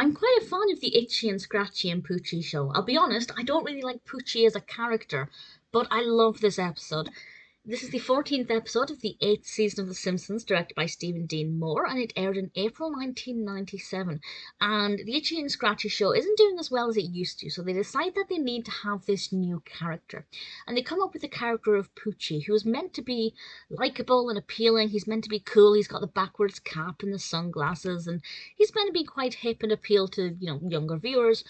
I'm quite a fan of the Itchy and Scratchy and Poochie show. I'll be honest, I don't really like Poochie as a character, but I love this episode. This is the 14th episode of the 8th season of The Simpsons, directed by Stephen Dean Moore, and it aired in April 1997. And the Itchy and Scratchy show isn't doing as well as it used to, so they decide that they need to have this new character. And they come up with the character of Poochie, who is meant to be likeable and appealing. He's meant to be cool. He's got the backwards cap and the sunglasses, and he's meant to be quite hip and appeal to, younger viewers.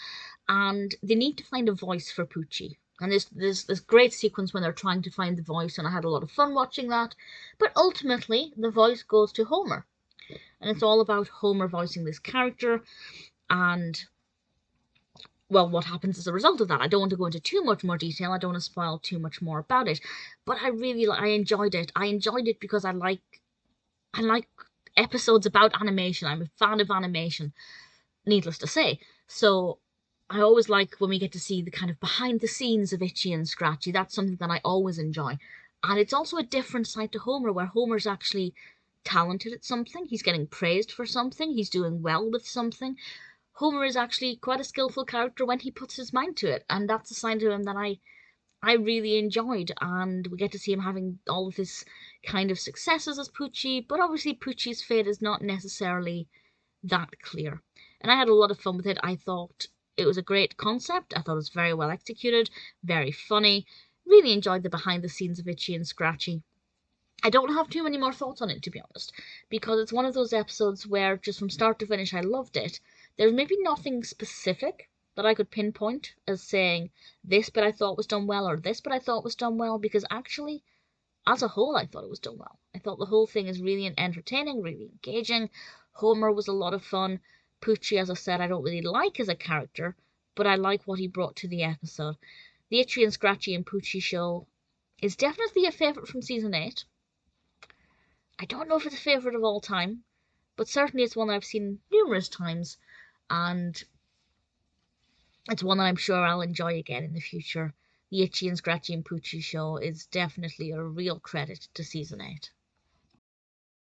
And they need to find a voice for Poochie. And there's this great sequence when they're trying to find the voice, and I had a lot of fun watching that. But ultimately, the voice goes to Homer. And it's all about Homer voicing this character, and, well, what happens as a result of that. I don't want to go into too much more detail. I don't want to spoil too much more about it. But I enjoyed it. I enjoyed it because I like episodes about animation. I'm a fan of animation, needless to say. So I always like when we get to see the kind of behind the scenes of Itchy and Scratchy. That's something that I always enjoy. And it's also a different side to Homer, where Homer's actually talented at something. He's getting praised for something. He's doing well with something. Homer is actually quite a skillful character when he puts his mind to it. And that's a side to him that I really enjoyed. And we get to see him having all of his kind of successes as Poochie. But obviously Poochie's fate is not necessarily that clear. And I had a lot of fun with it. I thought it was a great concept. I thought it was very well executed, very funny. Really enjoyed the behind the scenes of Itchy and Scratchy. I don't have too many more thoughts on it, to be honest, because it's one of those episodes where just from start to finish I loved it. There's maybe nothing specific that I could pinpoint as saying this bit I thought was done well or this bit I thought was done well, because actually, as a whole, I thought it was done well. I thought the whole thing is really entertaining, really engaging. Homer was a lot of fun. Poochie, as I said, I don't really like as a character, but I like what he brought to the episode. The Itchy and Scratchy and Poochie show is definitely a favourite from season 8. I don't know if it's a favourite of all time, but certainly it's one that I've seen numerous times, and it's one that I'm sure I'll enjoy again in the future. The Itchy and Scratchy and Poochie show is definitely a real credit to season 8.